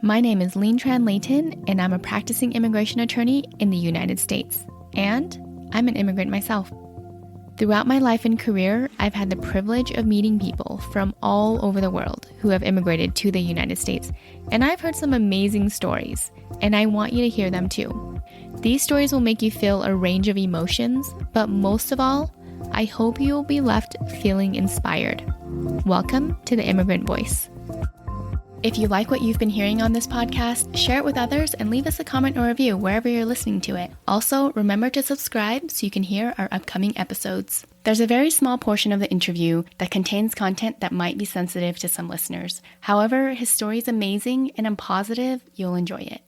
My name is Lean Tran Layton, and I'm a practicing immigration attorney in the United States. And I'm an immigrant myself. Throughout my life and career, I've had the privilege of meeting people from all over the world who have immigrated to the United States. And I've heard some amazing stories, and I want you to hear them too. These stories will make you feel a range of emotions, but most of all, I hope you will be left feeling inspired. Welcome to the Immigrant Voice. If you like what you've been hearing on this podcast, share it with others and leave us a comment or review wherever you're listening to it. Also, remember to subscribe so you can hear our upcoming episodes. There's a very small portion of the interview that contains content that might be sensitive to some listeners. However, his story is amazing and I'm positive you'll enjoy it.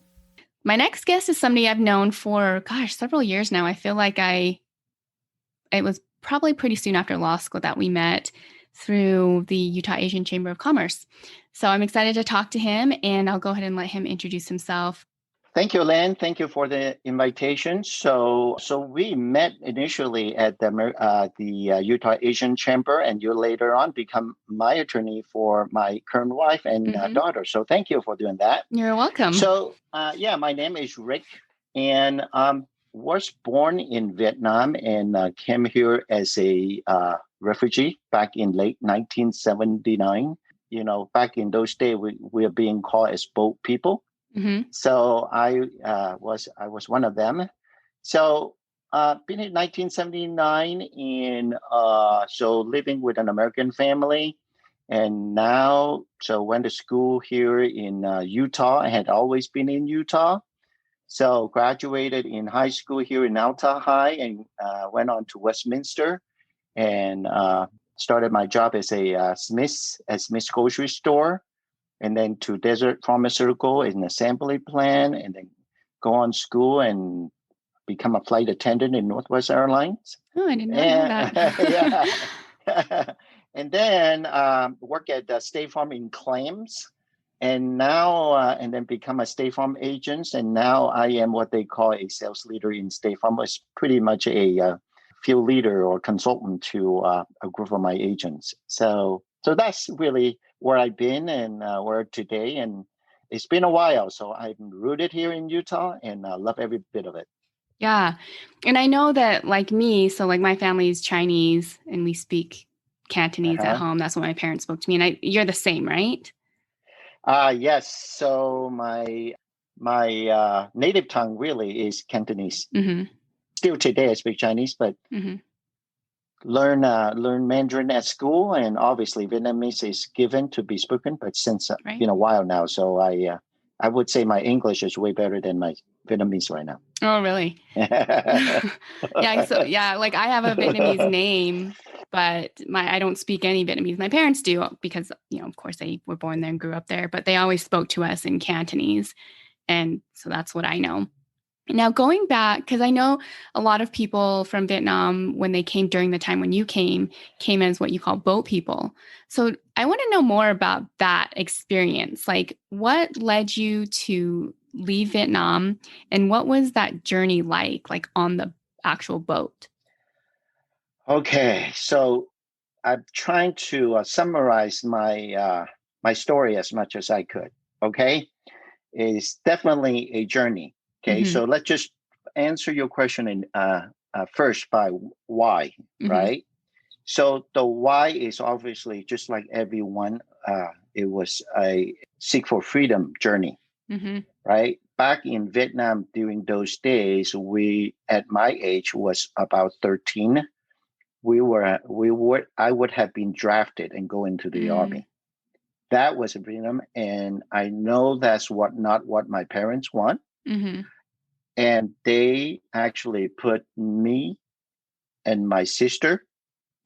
My next guest is somebody I've known for, several years now. I feel like it was probably pretty soon after law school that we met through the Utah Asian Chamber of Commerce. So I'm excited to talk to him, and I'll go ahead and let him introduce himself. Thank you, Len. Thank you for the invitation. So we met initially at the Utah Asian Chamber, and you later on become my attorney for my current wife and daughter. So thank you for doing that. You're welcome. So my name is Rick, and was born in Vietnam and came here as a refugee back in late 1979. You know, back in those days, we were being called as boat people. Mm-hmm. So I was one of them. So been in 1979 and so living with an American family. And now, so went to school here in Utah. I had always been in Utah. So graduated in high school here in Alta High and went on to Westminster and started my job as a Smith's grocery store, and then to Desert Pharmaceutical as an assembly plant, and then go on school and become a flight attendant in Northwest Airlines. Oh, I did not know that. Yeah. And then work at State Farm in claims, and now and then become a State Farm agent. And now I am what they call a sales leader in State Farm. It's pretty much a field leader or consultant to a group of my agents. So that's really where I've been and where today. And it's been a while. So I'm rooted here in Utah and love every bit of it. Yeah. And I know that like me, so like my family is Chinese and we speak Cantonese at home. That's what my parents spoke to me. And you're the same, right? Yes. So my native tongue really is Cantonese. Mm-hmm. Still today I speak Chinese, but learn Mandarin at school, and obviously Vietnamese is given to be spoken, but since been a while now, so I would say my English is way better than my Vietnamese right now. Oh, really? Yeah. So like I have a Vietnamese name, but I don't speak any Vietnamese. My parents do because of course they were born there and grew up there, but they always spoke to us in Cantonese, and so that's what I know. Now, going back, because I know a lot of people from Vietnam, when they came during the time when you came as what you call boat people. So I want to know more about that experience. Like, what led you to leave Vietnam, and what was that journey like on the actual boat? Okay, so I'm trying to summarize my my story as much as I could. Okay, it's definitely a journey. Okay, so let's just answer your question in, first by why, right? So the why is obviously just like everyone, it was a seek for freedom journey, right? Back in Vietnam during those days, we at my age was about 13. I would have been drafted and go into the army. That was a freedom, and I know that's not what my parents want. And they actually put me and my sister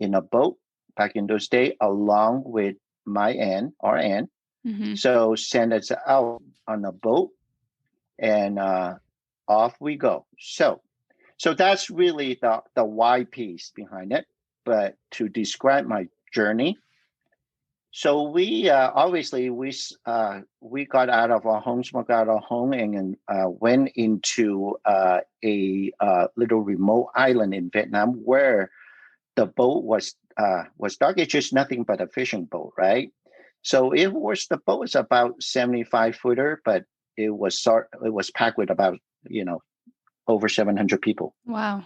in a boat back in those days, along with our aunt. So send us out on a boat, and off we go. So that's really the why piece behind it. But to describe my journey, so we obviously we got out of our home, smoked out our home, and went into a little remote island in Vietnam where the boat was dark. It's just nothing but a fishing boat, right? So the boat was about 75 footer, but it was packed with about, you know, over 700 people. Wow.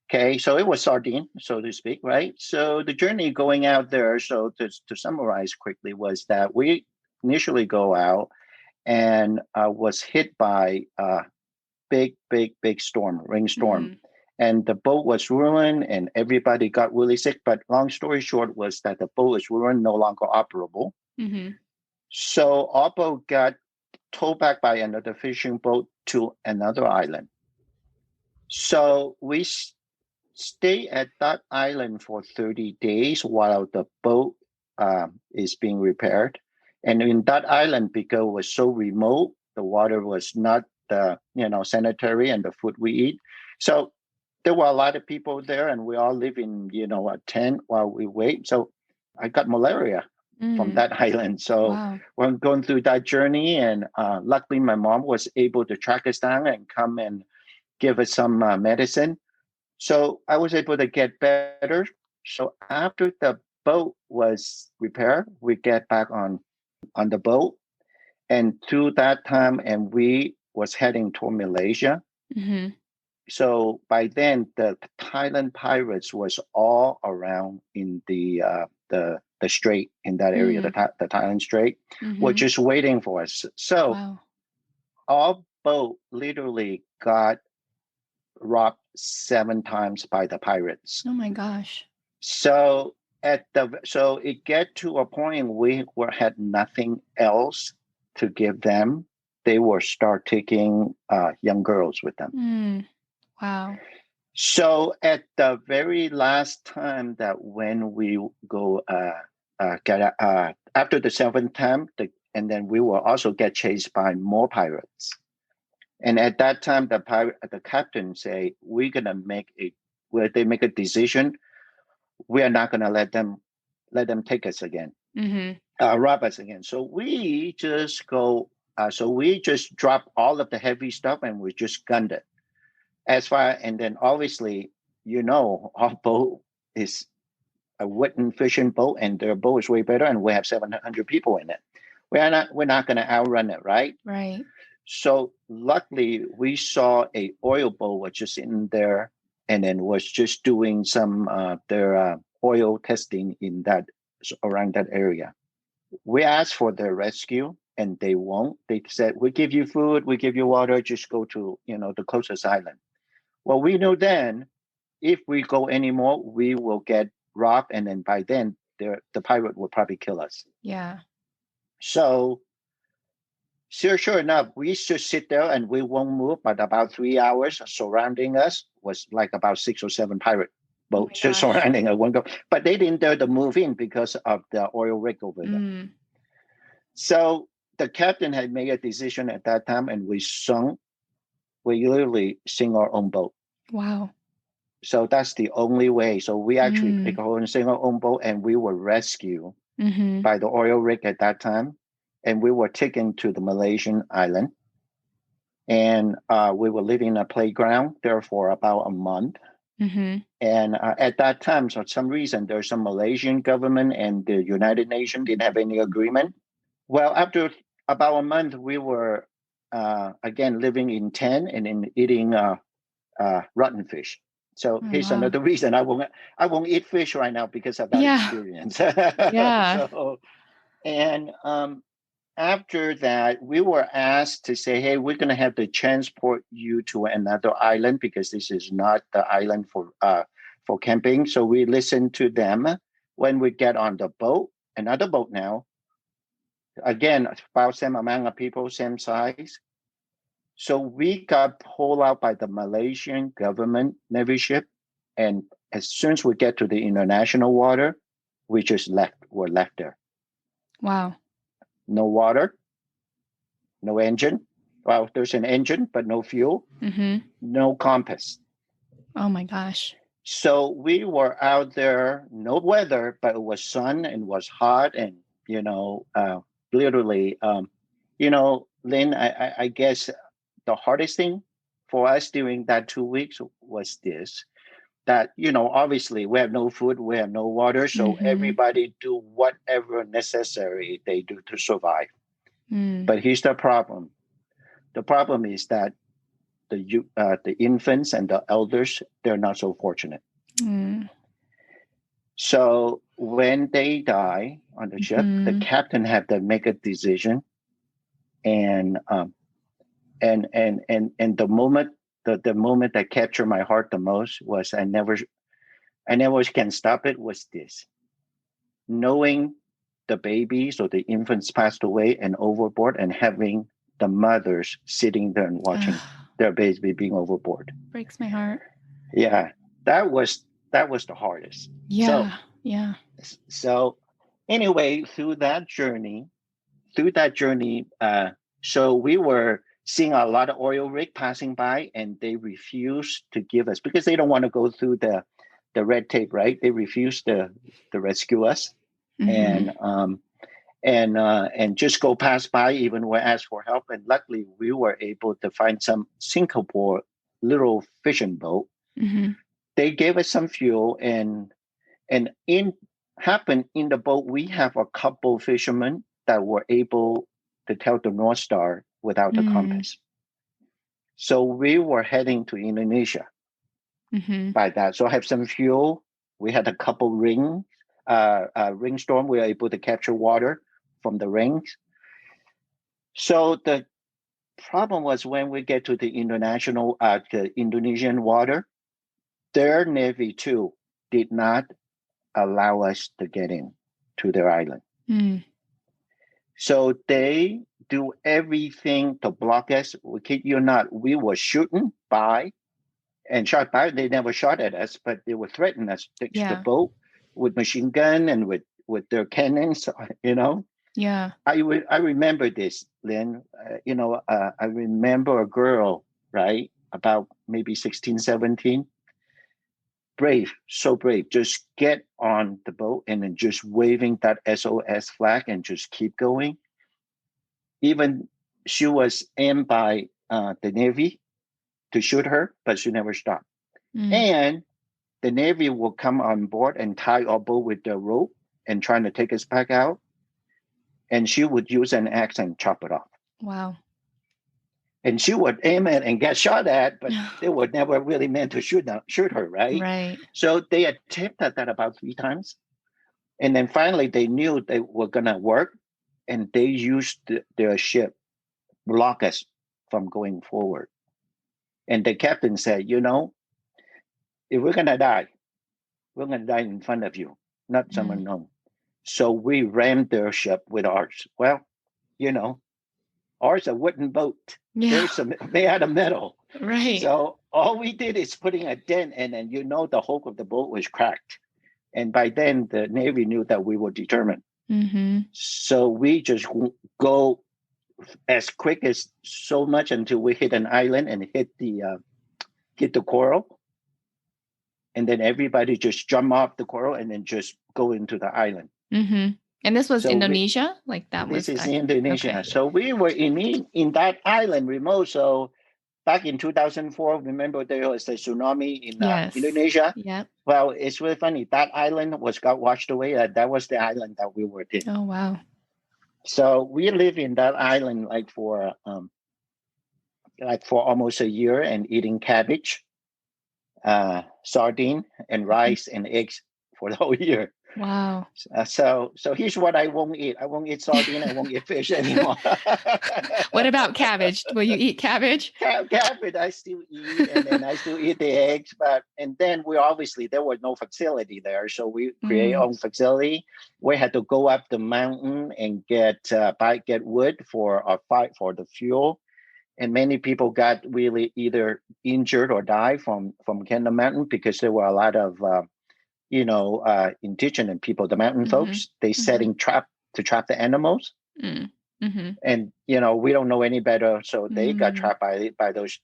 Okay, so it was sardine, so to speak, right? So the journey going out there, so to summarize quickly, was that we initially go out and was hit by a big storm, rainstorm. Mm-hmm. And the boat was ruined and everybody got really sick. But long story short was that the boat was ruined, no longer operable. Mm-hmm. So our boat got towed back by another fishing boat to another island. So we stay at that island for 30 days while the boat is being repaired. And in that island, because it was so remote, the water was not sanitary and the food we eat. So there were a lot of people there, and we all live in a tent while we wait. So I got malaria from Mm. that island. So Wow. we're going through that journey, and luckily my mom was able to track us down and come and give us some medicine. So I was able to get better. So after the boat was repaired, we get back on the boat, and through that time, and we was heading toward Malaysia. Mm-hmm. So by then, the Thailand pirates was all around in the strait in that area, Mm. the Thailand Strait, were Mm-hmm. just waiting for us. So Wow. our boat literally got robbed 7 times by the pirates. Oh my gosh. So so it get to a point we had nothing else to give them. They were start taking young girls with them. Mm. Wow. So at the very last time that when we go get after the seventh time, and then we will also get chased by more pirates. And at that time, the captain say, "We're gonna where they make a decision. We are not gonna let them take us again, Mm-hmm. rob us again." So we just go. So we just drop all of the heavy stuff and we just gunned it as far. And then obviously, our boat is a wooden fishing boat, and their boat is way better, and we have 700 people in it. We're not going to outrun it, right? Right. So luckily, we saw a oil boat was just in there, and then was just doing some their oil testing in that around that area. We asked for their rescue, and they won't. They said, "We give you food, we give you water. Just go to the closest island." Well, we knew then if we go anymore, we will get robbed, and then by then the pirate will probably kill us. Yeah. So sure enough, we just sit there and we won't move. But about 3 hours surrounding us was like about 6 or 7 pirate Oh my boats just gosh. surrounding us. One go, but they didn't dare to move in because of the oil rig over there. Mm. So the captain had made a decision at that time, and we literally sing our own boat. Wow. So that's the only way. So we actually pick Mm. a hole and sing our own boat, and we were rescued Mm-hmm. by the oil rig at that time, and we were taken to the Malaysian island, and we were living in a playground there for about a month. Mm-hmm. And at that time, for some reason, there's some Malaysian government and the United Nations didn't have any agreement. Well, after about a month, we were again living in tent and in eating rotten fish. So Oh here's wow. another reason I won't eat fish right now because of that Yeah. experience. Yeah. So and after that, we were asked to say, "Hey, we're going to have to transport you to another island because this is not the island for camping." So we listened to them. When we get on the boat, another boat now, again about same amount of people, same size. So we got pulled out by the Malaysian government Navy ship, and as soon as we get to the international water, we just left. We're left there. Wow. No water, no engine. Well, there's an engine, but no fuel, Mm-hmm. no compass. Oh my gosh. So we were out there, no weather, but it was sun and was hot, and literally, Lynn, I guess the hardest thing for us during that 2 weeks was this. that, obviously we have no food, we have no water, so Mm-hmm. everybody do whatever necessary they do to survive. Mm. But here's the problem. The problem is that the infants and the elders, they're not so fortunate. Mm. So when they die on the ship, the Mm-hmm. captain had to make a decision, and the moment that captured my heart the most was I never can stop it, was this: knowing the babies or the infants passed away and overboard, and having the mothers sitting there and watching their baby being overboard. Breaks my heart. Yeah, that was the hardest. Yeah. Yeah. So anyway, so we were seeing a lot of oil rig passing by, and they refused to give us, because they don't want to go through the red tape, right? They refused to rescue us, Mm-hmm. and just go pass by even when asked for help. And luckily, we were able to find some Singapore little fishing boat. Mm-hmm. They gave us some fuel, and in the boat we have a couple fishermen that were able to tell the North Star without the Mm. compass. So we were heading to Indonesia Mm-hmm. by that. So I have some fuel. We had a couple ringstorm. We were able to capture water from the rings. So the problem was, when we get to the Indonesian water, their navy too did not allow us to get in to their island. Mm. So they do everything to block us. We kid you not, we were shooting by and shot by. They never shot at us, but they would threaten us to take the Yeah. boat with machine gun and with their cannons. Yeah. I remember this, Lynn. I remember a girl, right, about maybe 16, 17. Brave, so brave. Just get on the boat and then just waving that SOS flag and just keep going. Even she was aimed by the Navy to shoot her, but she never stopped. Mm. And the Navy will come on board and tie our boat with the rope and trying to take us back out. And she would use an axe and chop it off. Wow. And she would aim it and get shot at, but they were never really meant to shoot her, right? Right. So they attempted that about 3 times. And then finally they knew they were going to work, and they used their ship block us from going forward. And the captain said, if we're going to die, we're going to die in front of you, not some Mm. unknown. So we rammed their ship with ours. Well, you know, ours a wooden boat. Yeah. They had a metal. Right. So all we did is putting a dent, and then the hull of the boat was cracked. And by then the Navy knew that we were determined. Mm-hmm. So we just go as quick as so much until we hit an island and hit the coral. And then everybody just jump off the coral and then just go into the island. Mm-hmm. And this was So Indonesia? this is Indonesia. Okay. So we were in that island remote. So back in 2004, remember there was a tsunami in Yes. Indonesia? Yep. Well, it's really funny. That island got washed away. That was the island that we were in. Oh, wow. So we lived in that island for almost a year, and eating cabbage, sardine, and rice and eggs for the whole year. Wow. So here's what I won't eat. I won't eat sardine. I won't eat fish anymore. What about cabbage? Will you eat cabbage? Cabbage, I still eat, and then I still eat the eggs. And then there was no facility there, so we create our own facility. We had to go up the mountain and get wood for our fight for the fuel. And many people got really either injured or died from Kendall Mountain, because there were a lot of indigenous people, the mountain folks. They setting trap to trap the animals. Mm-hmm. And we don't know any better, so they got trapped by those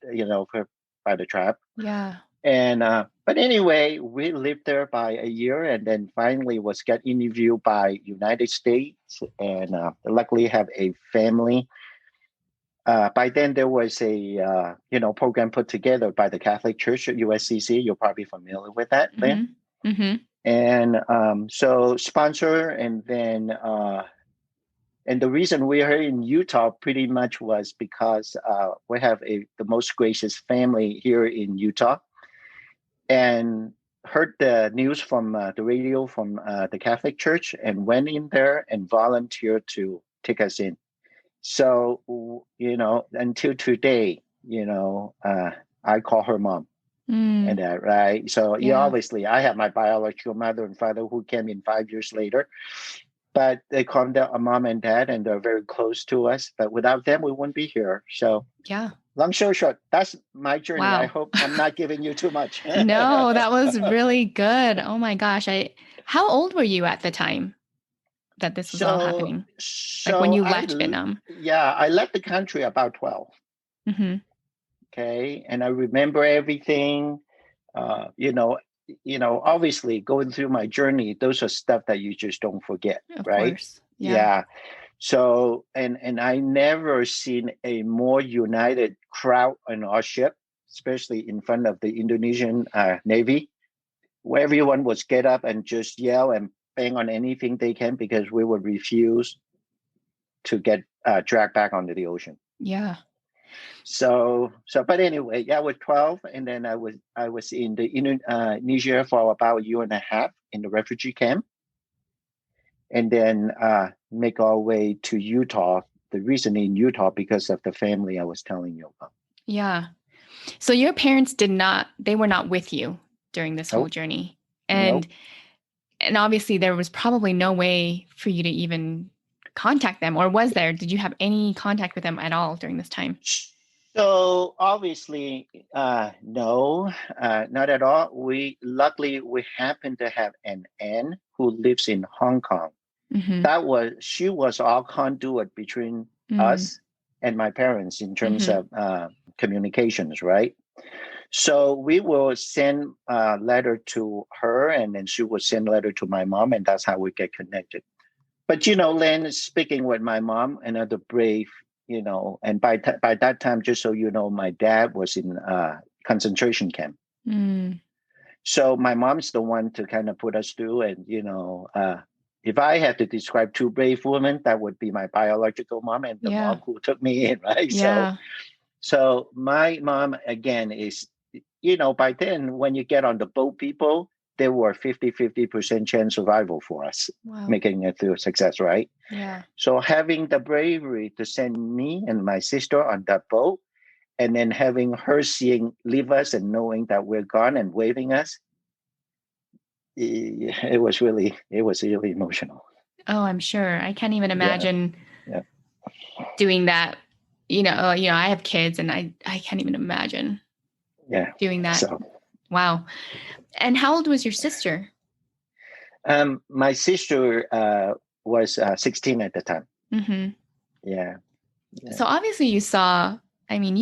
by the trap. Yeah. And but anyway, we lived there by a year, and then finally got interviewed by United States, and luckily have a family by then there was a program put together by the Catholic Church at USCC. You're probably familiar with that, Lynn. Mm-hmm. Mm-hmm. And so sponsor, and then and the reason we are in Utah pretty much was because we have the most gracious family here in Utah, and heard the news from the radio from the Catholic Church, and went in there and volunteered to take us in. So, until today, I call her mom. And that, right? So, obviously, I have my biological mother and father who came in 5 years later, but they call them a mom and dad, and they're very close to us. But without them, we wouldn't be here. So, yeah. Long story short, that's my journey. Wow. I hope I'm not giving you too much. No, that was really good. Oh my gosh. How old were you at the time that this was all happening? Like when you left Vietnam? Yeah, I left the country about 12. Mm-hmm. Okay. And I remember everything, obviously going through my journey, those are stuff that you just don't forget. Of right? Course. Yeah. So, and I never seen a more united crowd on our ship, especially in front of the Indonesian Navy, where everyone was get up and just yell and bang on anything they can because we would refuse to get dragged back onto the ocean. Yeah. So, but anyway, I was 12, and then I was in the Indonesia for about a year and a half in the refugee camp. And then make our way to Utah. The reason in Utah because of the family I was telling you about. Yeah. So your parents they were not with you during this whole journey. And and obviously there was probably no way for you to even contact them, or was there? Did you have any contact with them at all during this time? So obviously, no, not at all. Luckily we happened to have an aunt who lives in Hong Kong. Mm-hmm. She was our conduit between us and my parents in terms of communications, right? So we will send a letter to her, and then she will send a letter to my mom, and that's how we get connected. But Len, speaking with my mom, another brave, and by that time, just so you know, my dad was in concentration camp. So my mom's the one to kind of put us through, and if I had to describe two brave women, that would be my biological mom and the mom who took me in, right? Yeah. So my mom, again, is, by then, when you get on the boat, people, there were 50% chance survival for us, making it through success, right? Yeah. So having the bravery to send me and my sister on that boat, and then having her leave us and knowing that we're gone and waving us, it was really emotional. Oh, I'm sure. I can't even imagine doing that. I have kids, and I can't even imagine doing that. So. Wow. And how old was your sister? My sister was 16 at the time. Mm-hmm. Yeah. So obviously you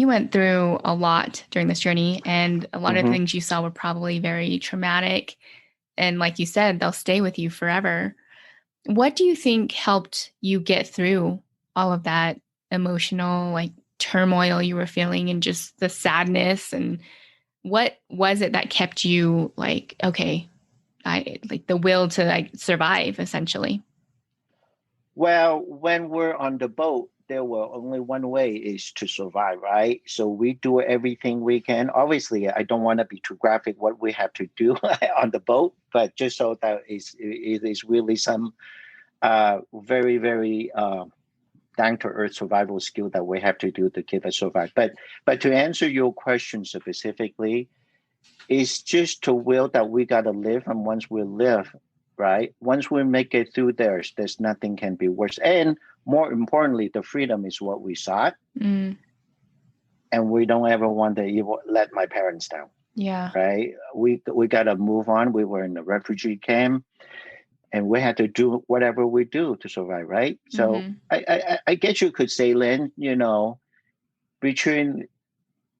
went through a lot during this journey, and a lot of the things you saw were probably very traumatic. And like you said, they'll stay with you forever. What do you think helped you get through all of that emotional, turmoil you were feeling, and just the sadness? And what was it that kept you okay, the will to survive, essentially? Well, when we're on the boat, there were only one way is to survive, right? So we do everything we can. Obviously, I don't want to be too graphic what we have to do on the boat, but just so that it is really some very, very down-to-earth survival skill that we have to do to keep us survive. But to answer your question specifically, it's just to will that we got to live, and once we live, right? Once we make it through there's nothing can be worse. And more importantly, the freedom is what we sought. And we don't ever want to let my parents down. Yeah. Right? We got to move on. We were in a refugee camp, and we had to do whatever we do to survive, right? So I guess you could say, Lynn, between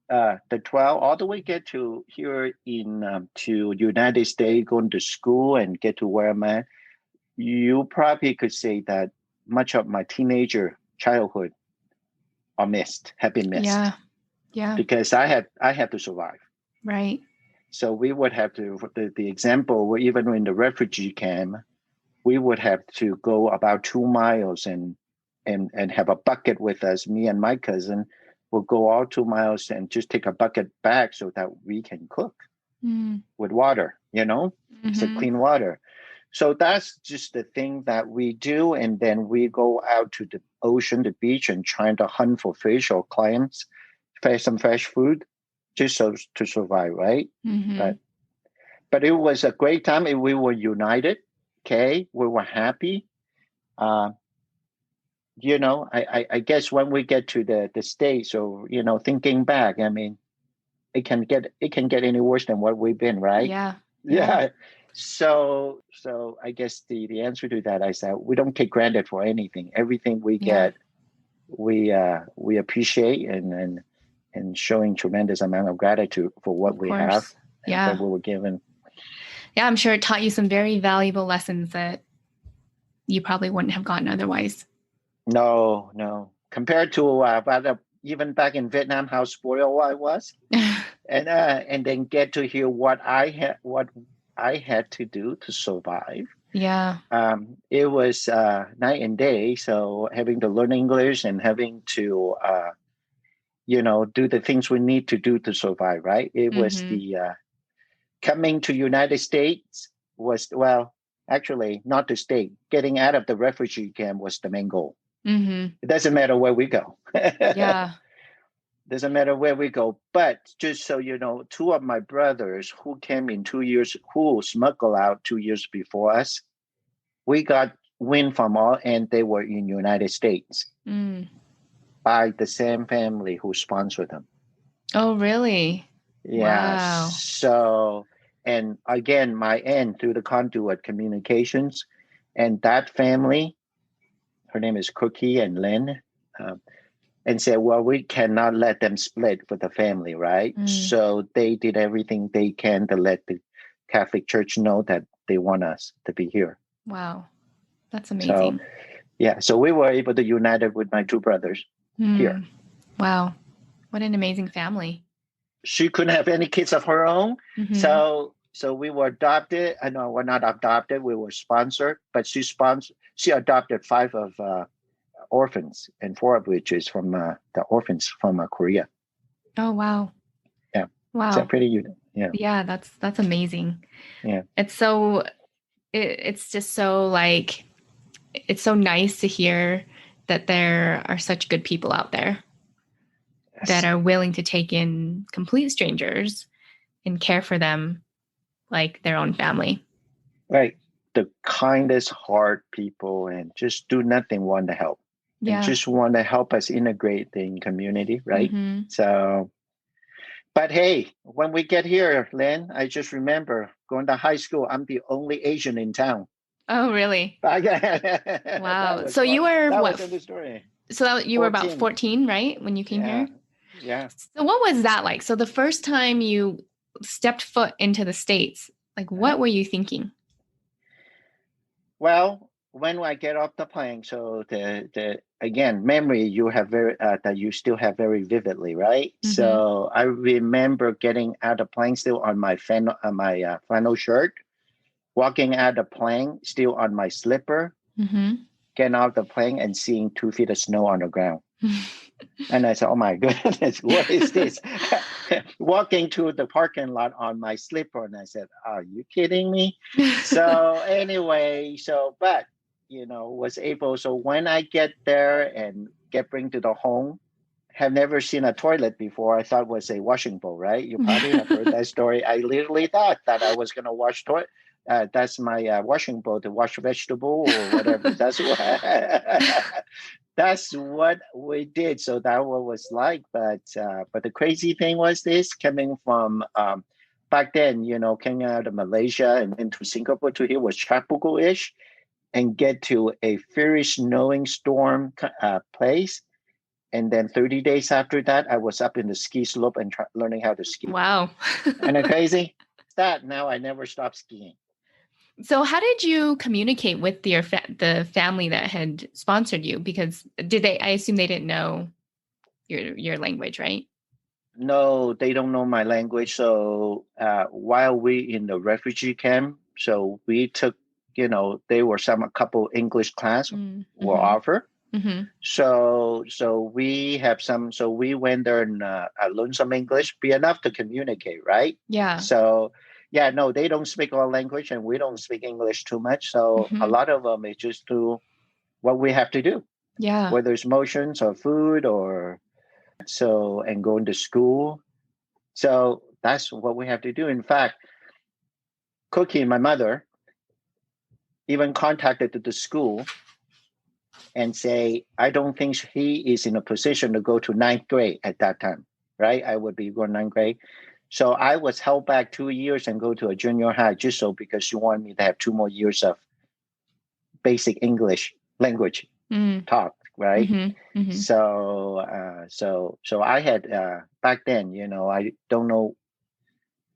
the 12 all the way get to here in to United States, going to school and get to where I'm at, you probably could say that much of my teenager childhood are missed, have been missed, Yeah. Yeah. because I had to survive. Right. So we would have to, for the example, where even in the refugee camp, we would have to go about 2 miles and have a bucket with us. Me and my cousin will go all 2 miles and just take a bucket back so that we can cook Mm. with water, it's a Mm-hmm. clean water. So that's just the thing that we do. And then we go out to the ocean, the beach, and trying to hunt for fish or clams, some fresh food, just so to survive, right? Mm-hmm. But it was a great time. We were united. Okay, we were happy. Uh, I guess when we get to the States, or thinking back, I mean, it can get any worse than what we've been, right? Yeah. Yeah. Yeah. So I guess the answer to that is that we don't take granted for anything. Everything we Yeah. get, we appreciate, and showing tremendous amount of gratitude for what Of we have course. and what Yeah. we were given. Yeah. I'm sure it taught you some very valuable lessons that you probably wouldn't have gotten otherwise. No, no. Compared to even back in Vietnam, how spoiled I was, and then get to hear what I had to do to survive. Yeah. It was night and day. So having to learn English and having to do the things we need to do to survive. Right. It was Mm-hmm. the coming to United States was, well, actually not the state. Getting out of the refugee camp was the main goal. Mm-hmm. It doesn't matter where we go. Yeah. Doesn't matter where we go. But just so you know, two of my brothers who came in 2 years, who smuggled out 2 years before us, we got wind from all, and they were in United States Mm. by the same family who sponsored them. Oh, really? Yeah. Wow. So, and again, my aunt through the conduit communications, and that family, her name is Cookie and Lynn, um, and said, well, we cannot let them split with the family, right? Mm. So they did everything they can to let the Catholic Church know that they want us to be here. Wow. That's So, amazing. yeah, so we were able to unite it with my two brothers here. Mm. Wow. What an amazing family. She couldn't have any kids of her own. Mm-hmm. So we were adopted. I know we're not adopted. We were sponsored, but she adopted 5 of orphans, and 4 of which is from the orphans from Korea. Oh, wow. Yeah. So Wow. pretty unique. Yeah. Yeah, that's amazing. Yeah. It's just so like, it's so nice to hear that there are such good people out there Yes. that are willing to take in complete strangers and care for them like their own family. Right. The kindest heart people, and just do nothing, want to help. And Yeah. just want to help us integrate in community, right? Mm-hmm. So, but hey, when we get here, Lynn, I just remember going to high school, I'm the only Asian in town. Oh, really? Wow. Wow. So you were that what? was in the story. So you were about 14. 14, right? When you came here? Yeah. So what was that like? So the first time you stepped foot into the States, like what were you thinking? Well, when I get off the plane, so the again memory you have that you still have very vividly, right? Mm-hmm. So I remember getting out of the plane still on my flannel shirt, walking out of the plane still on my slipper, Mm-hmm. getting out of the plane and seeing 2 feet of snow on the ground. And I said, oh my goodness, what is this? Walking to the parking lot on my slipper. And I said, are you kidding me? So anyway, but, was able. So when I get there and bring to the home, have never seen a toilet before. I thought it was a washing bowl, right? You probably have heard that story. I literally thought that I was going to wash toilet. That's my washing bowl to wash vegetable or whatever. That's what we did. So that what was like. But the crazy thing was this, coming from back then, coming out of Malaysia and into Singapore to here was tropical-ish, and get to a very snowing storm place. And then 30 days after that, I was up in the ski slope and learning how to ski. Wow. Isn't it crazy? Now I never stopped skiing. So how did you communicate with the family that had sponsored you? Because I assume they didn't know your language, right? No, they don't know my language. So while we in the refugee camp, so we took, there were a couple English class were Mm-hmm. offered. Mm-hmm. So we have some. So we went there and learned some English, be enough to communicate, right? Yeah. So yeah, no, they don't speak our language, and we don't speak English too much. So a Mm-hmm. lot of them is just do what we have to do, Yeah. whether it's motions or food or so, and going to school. So that's what we have to do. In fact, Cookie, my mother, even contacted the school and say, I don't think he is in a position to go to ninth grade at that time, right? I would be going ninth grade. So I was held back 2 years and go to a junior high just so because she wanted me to have 2 more years of basic English language Mm. talk, right? Mm-hmm. Mm-hmm. So I had back then, I don't know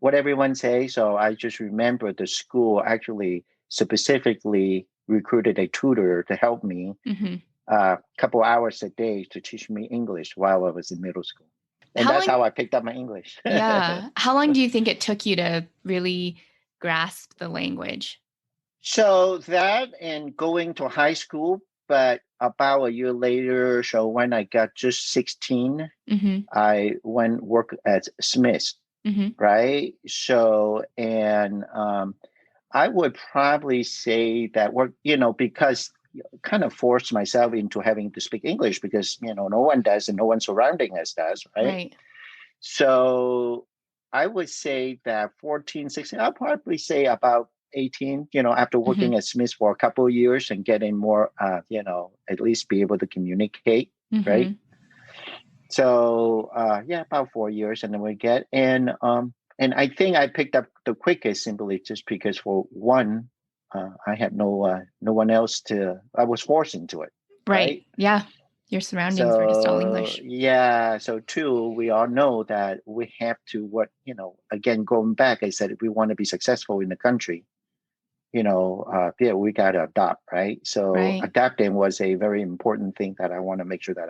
what everyone says. So I just remember the school actually specifically recruited a tutor to help me Mm-hmm. a couple hours a day to teach me English while I was in middle school. And How that's long? how I picked up my English. Yeah. How long do you think it took you to really grasp the language? So that and going to high school, but about a year later, so when I got just 16, Mm-hmm. I went work at Smith, Mm-hmm. right? So, and I would probably say that work, because kind of forced myself into having to speak English because, no one does and no one surrounding us does, right? Right. So I would say that 14, 16, I'll probably say about 18, after Mm-hmm. working at Smith for a couple of years and getting more, at least be able to communicate, Mm-hmm. right? So yeah, about 4 years, and then we get and I think I picked up the quickest simply just because for one, I had no one else to. I was forced into it, Right. right? Yeah. Your surroundings were just all So English. yeah, so two, we all know that we have to again going back, I said if we want to be successful in the country, yeah, we got to adopt, right? So Right. adapting was a very important thing that I want to make sure that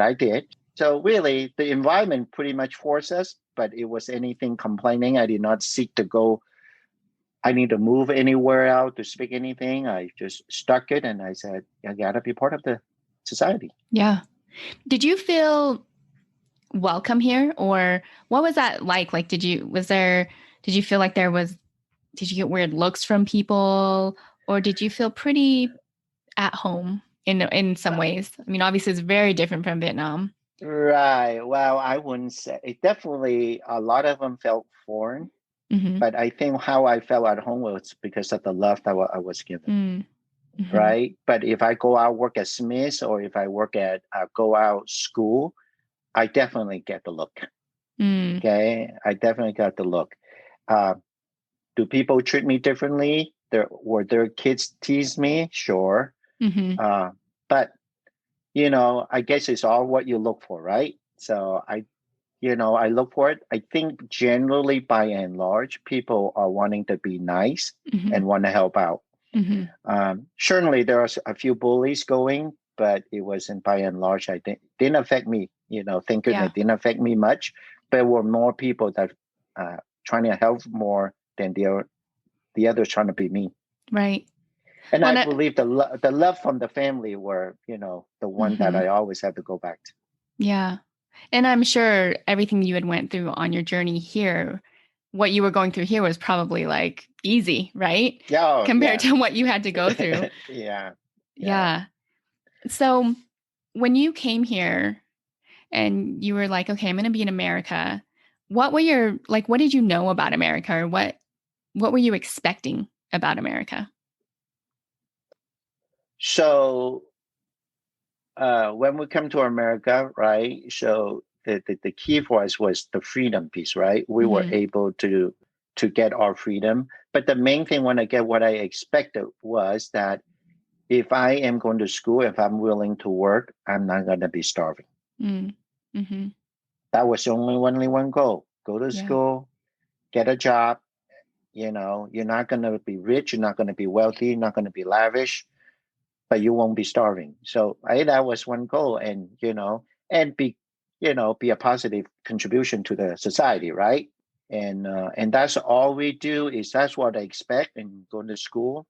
I did. So really, the environment pretty much forced us, but it was anything complaining. I did not seek to go. I need to move anywhere out to speak anything. I just stuck it, and I said, I gotta be part of the society. Yeah. Did you feel welcome here, or what was that like? Like, did you feel like did you get weird looks from people, or did you feel pretty at home in some ways? I mean, obviously it's very different from Vietnam. Right. Well, I wouldn't say it. Definitely, a lot of them felt foreign, Mm-hmm. but I think how I felt at home was because of the love that I was given. Mm-hmm. Right. But if I go out work at Smith or if I work at go out school, I definitely get the look. Mm. Okay, I definitely got the look. Uh, do people treat me differently? Were their kids tease me? Sure. Mm-hmm. But I guess it's all what you look for, right? So I look for it. I think generally, by and large, people are wanting to be nice Mm-hmm. and want to help out. Mm-hmm. Certainly, there are a few bullies going, but it wasn't by and large. I think didn't affect me. Thank goodness, Yeah. it didn't affect me much. There were more people that trying to help more than the others trying to be mean. Right. And Well, I believe the love from the family were the one that mm-hmm. I always have to go back to. Yeah. And I'm sure everything you had went through on your journey here, what you were going through here was probably like easy, right? Yeah, Compared yeah. to what you had to go through. Yeah, yeah. Yeah. So when you came here and you were like, okay, I'm going to be in America, what did you know about America, or what were you expecting about America? So when we come to America, right? So the key for us was the freedom piece, right? We were Mm-hmm. able to get our freedom, but the main thing when I get what I expected was that if I am going to school, if I'm willing to work, I'm not going to be starving. Mm-hmm. That was the only one goal. Go to Yeah. school, get a job. You're not going to be rich, you're not going to be wealthy, you're not going to be lavish, but you won't be starving. So that was one goal, and and be a positive contribution to the society, right? And that's all we do is that's what I expect and going to school.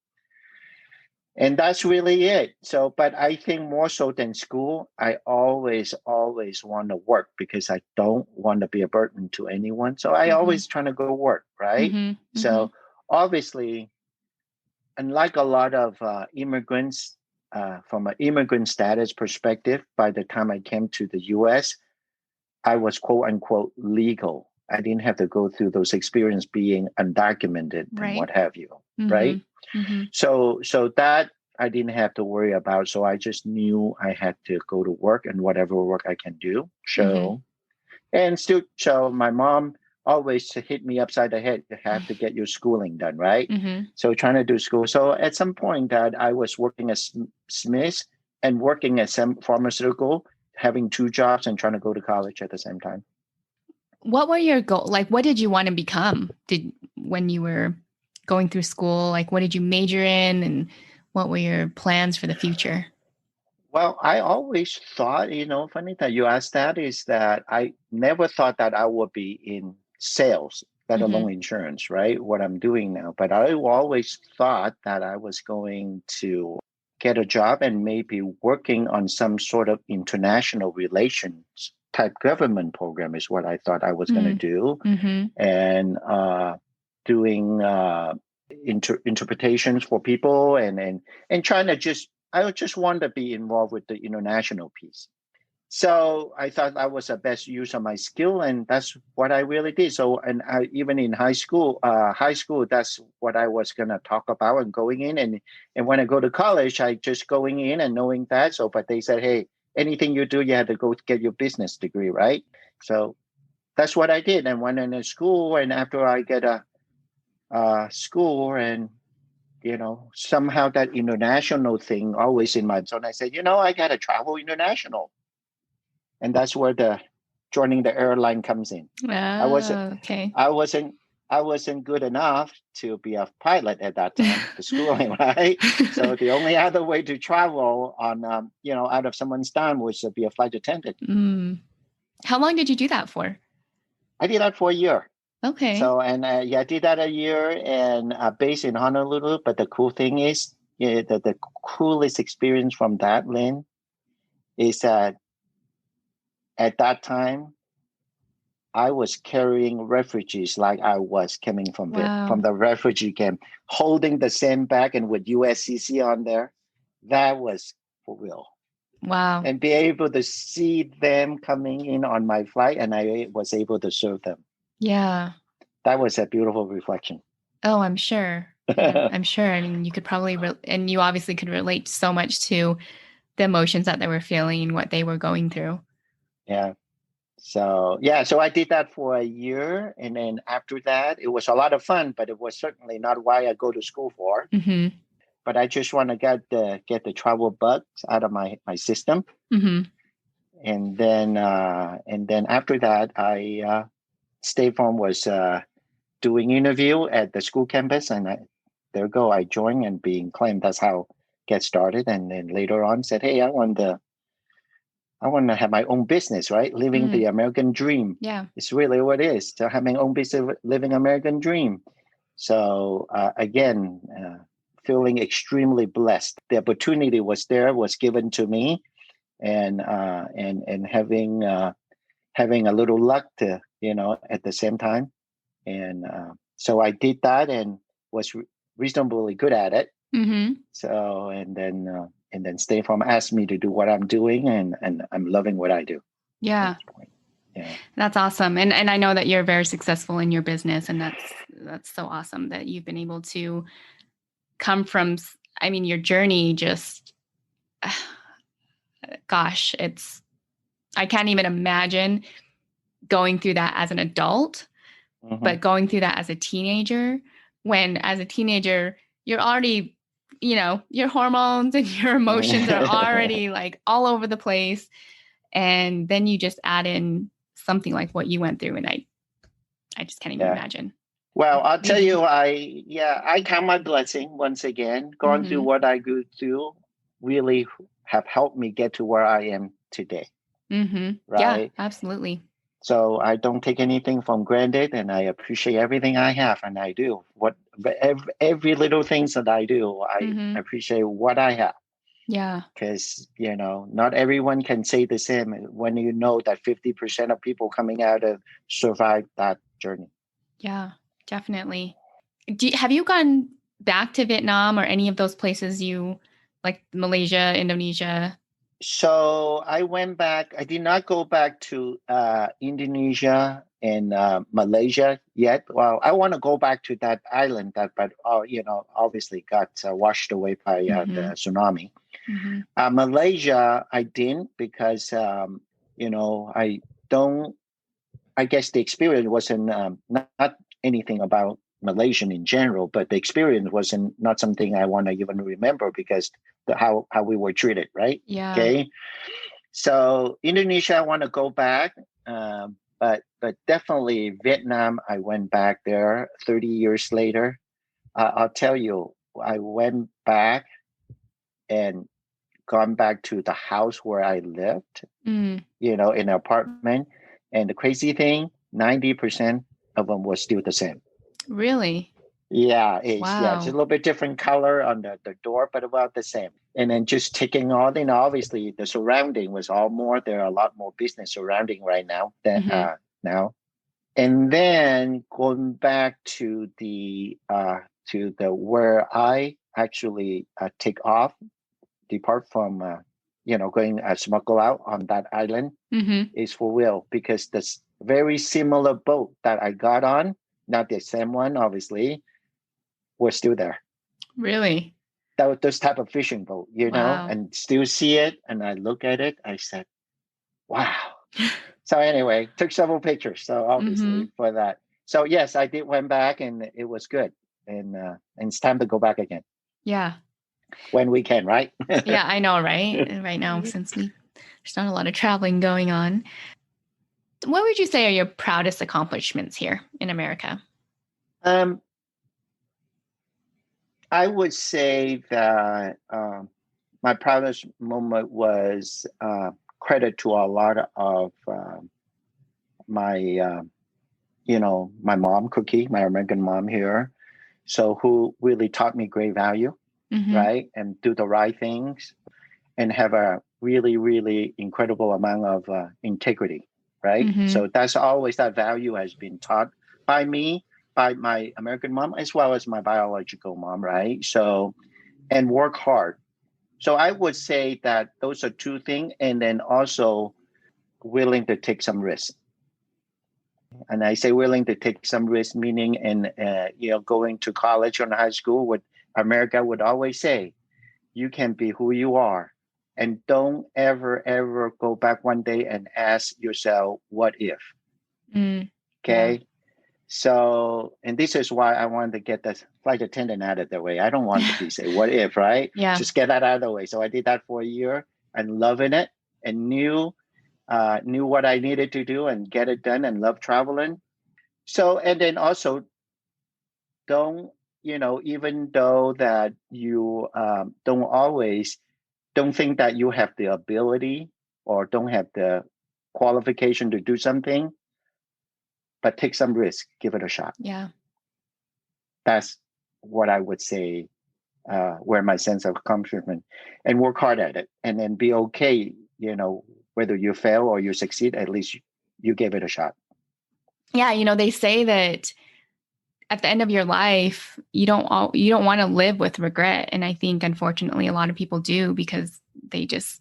And that's really it. So, but I think more so than school, I always want to work because I don't want to be a burden to anyone. So I always trying to go work, right? So obviously, unlike a lot of immigrants, from an immigrant status perspective, by the time I came to the US, I was quote unquote legal. I didn't have to go through those experiences being undocumented and what have you, right? So that I didn't have to worry about. So I just knew I had to go to work and whatever work I can do. So my mom always hit me upside the head. You have to get your schooling done, right? So trying to do school. So at some point that I was working as Smith and working at some pharmaceutical, having two jobs and trying to go to college at the same time. What were your goals? Like, what did you want to become? When you were going through school, like, what did you major in, and what were your plans for the future? Well, I always thought, funny that you asked that, is that I never thought that I would be in sales, let alone insurance, right? What I'm doing now. But I always thought that I was going to get a job and maybe working on some sort of international relations type government program is what I thought I was going to do. And doing interpretations for people and trying to I just want to be involved with the international piece. So I thought that was the best use of my skill, and that's what I really did. So, and even in high school, that's what I was going to talk about and going in. And when I go to college, I just going in and knowing that. So, but they said, hey, anything you do, you have to go get your business degree, right? So that's what I did. And went into school, and after I get a school and somehow that international thing always in my zone. I said, I got to travel international. And that's where joining the airline comes in. I wasn't good enough to be a pilot at that time, the schooling, right? So the only other way to travel on, out of someone's time was to be a flight attendant. How long did you do that for? I did that for a year. Okay. So, and I did that a year and based in Honolulu. But the cool thing is, the coolest experience from that, Lynn, is that at that time, I was carrying refugees like I was coming from the refugee camp, holding the sandbag and with USCC on there. That was for real. Wow. And be able to see them coming in on my flight, and I was able to serve them. Yeah. That was a beautiful reflection. Oh, I'm sure. Yeah, I'm sure. I mean, you could probably, and you obviously could relate so much to the emotions that they were feeling and what they were going through. Yeah. So I did that for a year. And then after that, it was a lot of fun, but it was certainly not why I go to school for. But I just want to get the travel bugs out of my system. And then after that, State Farm was doing interview at the school campus, and I joined and being claimed. That's how get started. And then later on said, hey, I want to have my own business, right? Living the American dream. Yeah. It's really what it is. To have my own business, living American dream. So again, feeling extremely blessed. The opportunity was given to me, and having a little luck to, at the same time. And so I did that and was reasonably good at it. So, and then State Farm asked me to do what I'm doing, and I'm loving what I do. Yeah. Yeah. That's awesome. And I know that you're very successful in your business, and that's so awesome that you've been able to come from, I mean, your journey just, gosh, I can't even imagine going through that as an adult, but going through that as a teenager, when as a teenager, you're already, your hormones and your emotions are already like all over the place. And then you just add in something like what you went through. And I just can't even imagine. Well, I'll tell you, I count my blessing once again. Going through what I go through really have helped me get to where I am today. Yeah, right? absolutely. So I don't take anything for granted, and I appreciate everything I have, and I do every little things that I do. I Hmm. appreciate what I have Yeah. because not everyone can say the same when you know that 50% of people coming out of survive that journey. Yeah, definitely. Have you gone back to Vietnam or any of those places you like Malaysia, Indonesia? So I went back. I did not go back to Indonesia and Malaysia yet. Well, I want to go back to that island but obviously got washed away by the Hmm. tsunami. Hmm. Malaysia, I didn't because I don't. I guess the experience wasn't not anything about Malaysian in general, but the experience wasn't not something I want to even remember because how we were treated, right? Yeah. Okay, so Indonesia, I want to go back, but definitely Vietnam. I went back there 30 years later. I'll tell you, I went back and gone back to the house where I lived, Mm, in an apartment, and the crazy thing, 90% of them was still the same. really? It's a Wow. little bit different color on the door, but about the same. And then just taking all in, obviously the surrounding was all more. There are a lot more business surrounding right now than Hmm. now. And then going back to the where I actually take off, depart from going smuggle out on that island Hmm. is for real because this very similar boat that I got on, not the same one, obviously, was still there. Really? Those type of fishing boat, Wow. and still see it. And I look at it, I said, wow. So anyway, took several pictures. So Hmm. obviously for that. So yes, I did went back and it was good. And it's time to go back again Yeah. when we can, right? Yeah, I know, right? And right now, since there's not a lot of traveling going on. What would you say are your proudest accomplishments here in America? um, I would say that my proudest moment was credit to a lot of my my mom, Cookie, my American mom here, so who really taught me great value, Hmm. right, and do the right things, and have a really really incredible amount of integrity, right. Hmm. So that's always that value has been taught by me, by my American mom, as well as my biological mom, right. So and work hard. So I would say that those are two things, and then also willing to take some risk. And I say willing to take some risk, meaning in going to college or high school. What America would always say, you can be who you are, and don't ever ever go back one day and ask yourself, what if? Mm, yeah. Okay. So, and this is why I wanted to get the flight attendant out of the way. I don't want to be say, what if, right? Yeah. Just get that out of the way. So I did that for a year and loving it and knew what I needed to do and get it done and love traveling. So, and then also don't, even though that you don't think that you have the ability or don't have the qualification to do something, but take some risk, give it a shot. Yeah. That's what I would say, where my sense of accomplishment, and work hard at it, and then be okay. Whether you fail or you succeed, at least you gave it a shot. Yeah. They say that at the end of your life, you don't want to live with regret. And I think unfortunately a lot of people do because they just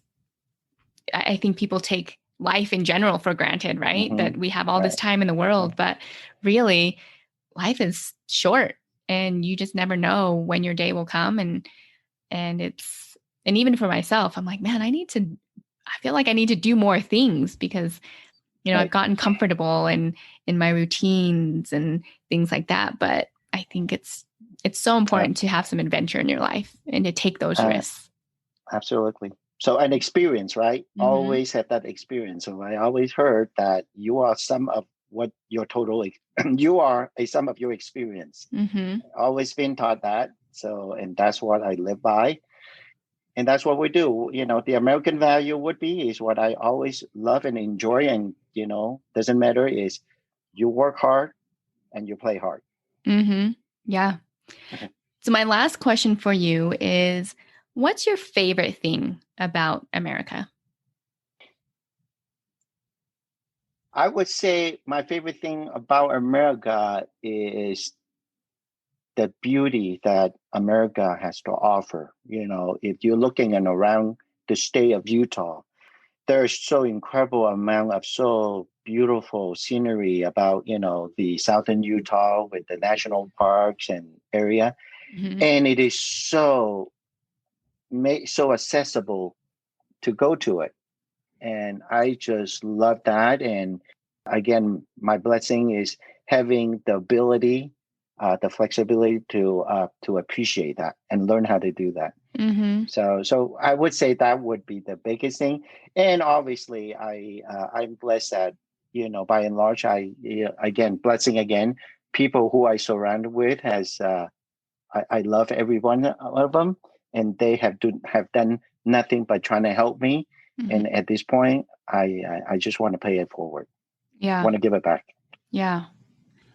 I think people take life in general for granted, right? Hmm. That we have all this Right. time in the world, but really life is short and you just never know when your day will come and it's and even for myself, I'm like, man, I feel like I need to do more things because I've Right. gotten comfortable in my routines and things like that, but I think it's so Uh, important to have some adventure in your life and to take those uh, risks. Absolutely. So an experience, right? Mhm. Always have that experience. So I always heard that you are some of what your total, you are a sum of your experience. Mhm. Always been taught that. So, and that's what I live by. And that's what we do. The American value would be is what I always love and enjoy. And, doesn't matter is you work hard and you play hard. Mm-hmm. Yeah. So my last question for you is, what's your favorite thing about America? I would say my favorite thing about America is the beauty that America has to offer. If you're looking and around the state of Utah, there's so incredible amount of so beautiful scenery about, the southern Utah with the national parks and area. Mm-hmm. And it is so accessible to go to it. And I just love that. And again, my blessing is having the ability, the flexibility to appreciate that and learn how to do that. Mm-hmm. So I would say that would be the biggest thing. And obviously, I'm blessed that by and large, again blessing again people who I surround with has I love every one of them, and they have done nothing but trying to help me. Mm-hmm. And at this point, I just want to pay it forward. Yeah. Want to give it back. Yeah.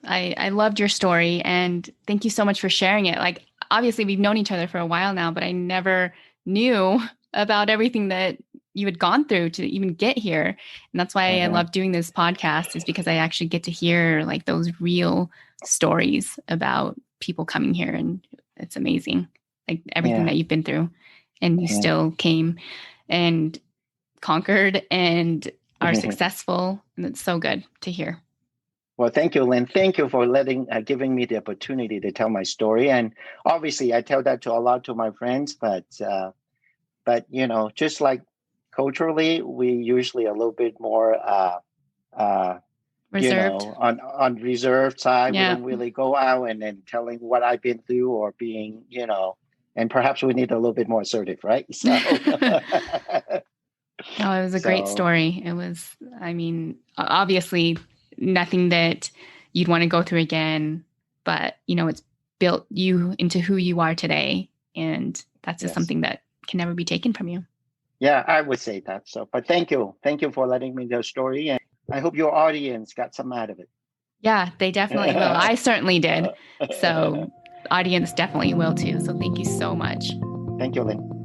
I loved your story, and thank you so much for sharing it. Like, obviously we've known each other for a while now, but I never knew about everything that you had gone through to even get here. And that's why I love doing this podcast, is because I actually get to hear like those real stories about people coming here. And it's amazing, like everything that you've been through, and you still came and conquered and are successful. And it's so good to hear. Well, thank you, Lynn. Thank you for giving me the opportunity to tell my story. And obviously, I tell that to a lot to my friends, but just like culturally, we usually a little bit more Reserved. On reserved side. Yeah. We don't really go out and then telling what I've been through or being, and perhaps we need a little bit more assertive, right? So. Oh, it was a great story. It was, obviously nothing that you'd want to go through again, but it's built you into who you are today. And that's just something that can never be taken from you. Yeah, I would say that. So, but thank you. Thank you for letting me tell the story. And I hope your audience got some out of it. Yeah, they definitely will. I certainly did. So audience definitely will too. So thank you so much. Thank you, Lynn.